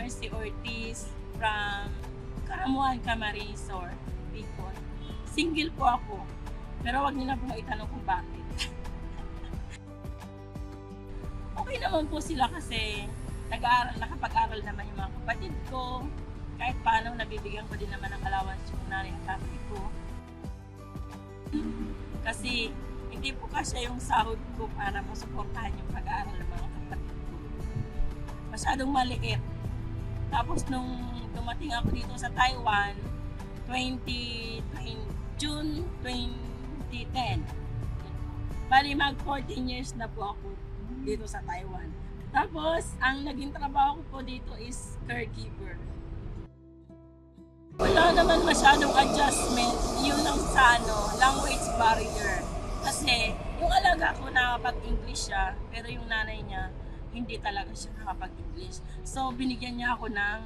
Mercy Ortiz from Karamuan, Camarines, Bicol. Single po ako, pero wag niyo na po itanong kung bakit. Okay naman po sila kasi nakapag-aral naman yung mga kapatid ko. Kahit paano, nabibigyan ko din naman ng allowance yung nanay at tatay ko. Kasi hindi po kasi yung sahod ko para masuportahan yung pag-aaral ng mga kapatid ko. Masyadong maliit. Tapos nung dumating ako dito sa Taiwan, June 2010. Bali mag 14 years na po ako dito sa Taiwan. Tapos, ang naging trabaho ko po dito is caregiver. Wala naman masyadong adjustment, yun lang sa language barrier. Kasi yung alaga ko nakapag-English siya, pero yung nanay niya hindi talaga siya nakapag-English. So binigyan niya ako ng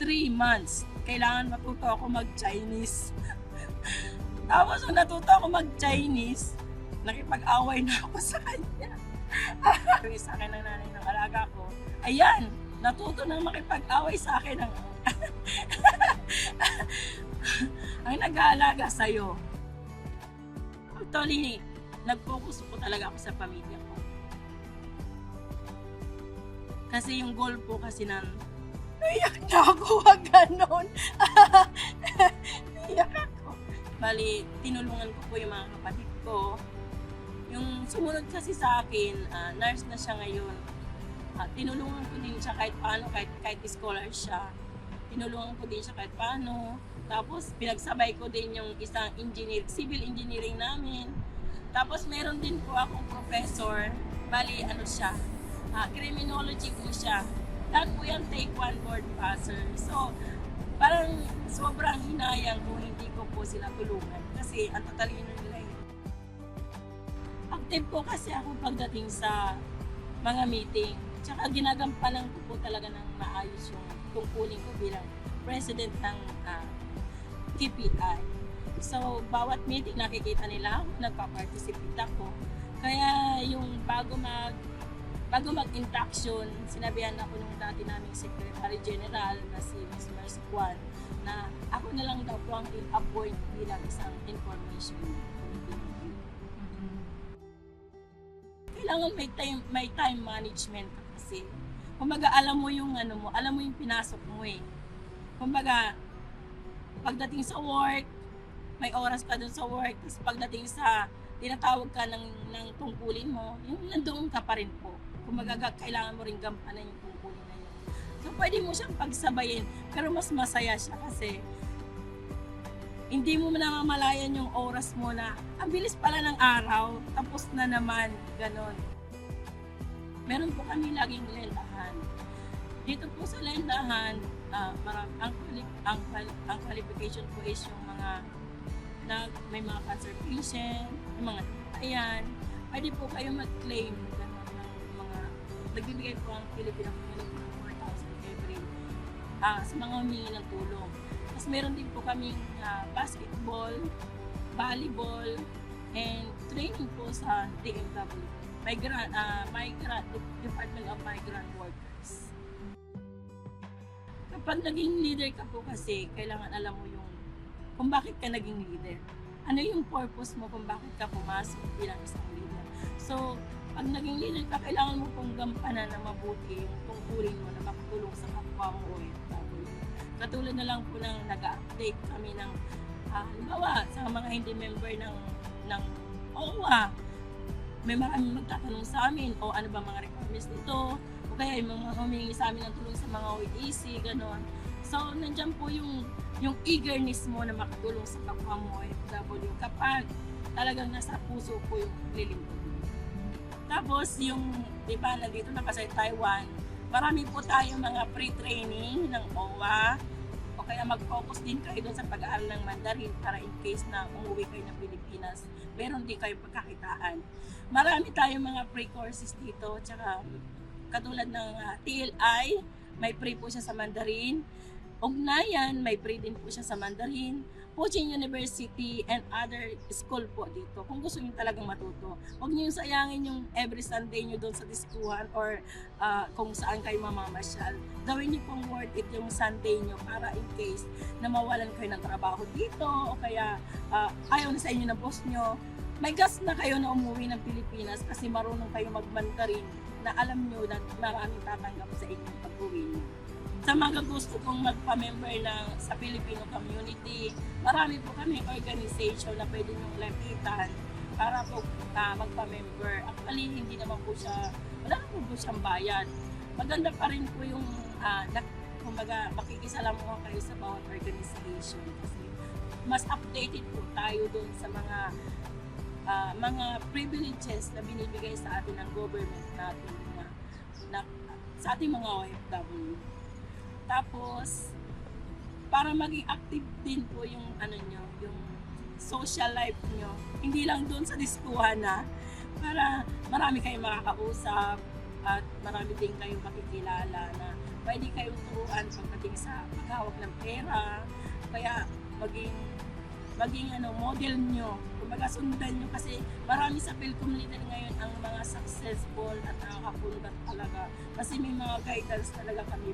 3 months. Kailangan matuto ako mag-Chinese. Tapos nung natuto ako mag-Chinese, nakipag-away na ako sa kanya. Sabi sa akin ng nanay ng alaga ko, ayan, natuto na makipag-away sa akin ng ang nag-aalaga sa'yo. Actually, nag-focus po talaga ako sa pamilya ko. Kasi yung goal po kasi naiyak na ako, wag ganon. Naiyak ako. Bali, tinulungan ko po yung mga kapatid ko. Yung sumunod kasi sa akin, nurse na siya ngayon. Tinulungan ko din siya kahit paano, kahit scholar siya. Tinulungan ko din siya kahit paano. Tapos pinagsabay ko din yung isang civil engineering namin. Tapos meron din po akong professor, bali siya, criminology po siya. Lahat po yan take one board passer. So parang sobrang hinayang kung hindi ko po sila tulungan kasi ang tatalino nila yun. Active po kasi ako pagdating sa mga meeting. Tsaka ginagampanan ko po talaga ng maayos yung tungkulin ko bilang president ng TPI. So, bawat meeting nakikita nila ako, nagpa-participate ako. Kaya yung bago mag-induction, sinabihan ako nung dati naming Secretary General na si Ms. Mercy Kwan na ako na lang daw po ang i-appoint bilang isang information committee. Kailangan may time management kasi. Kumbaga alam mo yung alam mo yung pinasok mo eh. Kumbaga pagdating sa work, may oras ka dun sa work, tapos pagdating sa tinatawag ka ng tungkulin mo, yung nandoon ka pa rin po. Kumbaga kailangan mo rin gampanan yung tungkulin na yun. So pwede mo siyang pagsabayin, pero mas masaya siya kasi hindi mo namamalayan yung oras mo na ang bilis pala ng araw, tapos na naman, ganon. Meron po kami laging lendahan. Dito po sa lendahan, ang qualification po is yung mga may mga cancer patient, yung mga ayan, pwede po kayo mag-claim ng mga nagbibigay po ang Filipino Community ng 4,000 every sa mga humingi ng tulong. Tapos meron din po kaming basketball, volleyball, and training po sa DMW, Department of Migrant Workers. Kapag naging leader ka po kasi, kailangan alam mo yung kung bakit ka naging leader. Ano yung purpose mo kung bakit ka pumasok bilang isang leader. So, pag naging leader ka, kailangan mo pong gampanan na mabuti yung tungkulin mo na makatulong sa kapwa mo OFW. Katulad na lang po ng nag-update kami ng halimbawa sa mga hindi member ng OWA. May maraming magtatanong sa amin o ano ba mga requirements nito o kaya yung mga humingi sa amin ng tulong sa mga OEC, gano'n. So, nandyan po yung eagerness mo na makatulong sa kapwa mo OFW kapag talagang nasa puso po yung lilingkod mo. Tapos, di ba, nandito na kasi Taiwan, marami po tayong mga pre-training ng OWA o kaya mag-focus din kayo doon sa pag-aaral ng Mandarin para in case na umuwi kayo ng Pilipinas, meron din kayo pagkakitaan. Marami tayong mga pre-courses dito, tsaka katulad ng TLI, may pre po siya sa Mandarin. Ugnayan, may pre din po siya sa Mandarin. Puchin University and other school po dito. Kung gusto niyo talagang matuto, huwag niyo sayangin yung every Sunday niyo doon sa diskuhan or kung saan kayo mamamasyal. Gawin niyo pong worth it yung Sunday niyo para in case na mawalan kayo ng trabaho dito o kaya ayaw na sa inyo ng boss niyo. May gas na kayo na umuwi ng Pilipinas kasi marunong kayo mag-Mandarin na alam niyo na maraming tatanggap sa inyong pag-uwi niyo. Sa mga gusto kong magpa-member na sa Filipino community, marami po kami organization na pwede nyong lapitan para po magpa-member. Actually, hindi naman po siya, wala naman po siyang bayad. Maganda pa rin po yung, kumbaga, makikisalamuha kayo sa bawat organization kasi mas updated po tayo dun sa mga privileges na binibigay sa atin ng government natin na sa ating mga OFW. Tapos, para maging active din po yung yung social life nyo, hindi lang doon sa diskuhan na, para marami kayong makakausap at marami din kayong makikilala na pwede kayong turuan pagdating sa paghawak ng pera, kaya maging model nyo, kumbaga sundan nyo kasi marami sa Philcom leader ngayon ang mga successful at nakakapundat talaga kasi may mga guidance talaga kami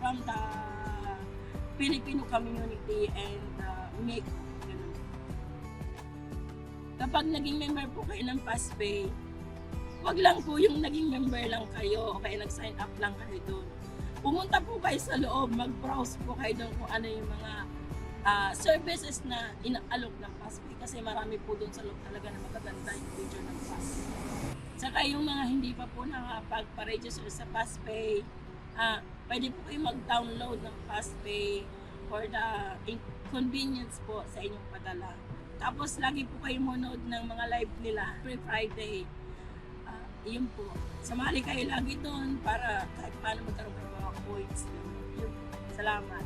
from the Filipino community and make ganun. Kapag naging member po kayo ng PASPay, wag lang po yung naging member lang kayo o kaya nag-sign up lang kayo doon. Pumunta po kayo sa loob, mag-browse po kayo doon kung ano yung mga services na inaalok ng PASPay kasi marami po doon sa loob talaga na magaganda yung feature ng PASPay. Saka yung mga hindi pa po nakapag-register sa PASPay, pwede po kayo mag-download ng PASPay for the convenience po sa inyong padala. Tapos lagi po kayo manood ng mga live nila every Friday. Yun po. Sumali kayo lagi doon para kahit paano magkaroon ng mga points. Yun. Salamat.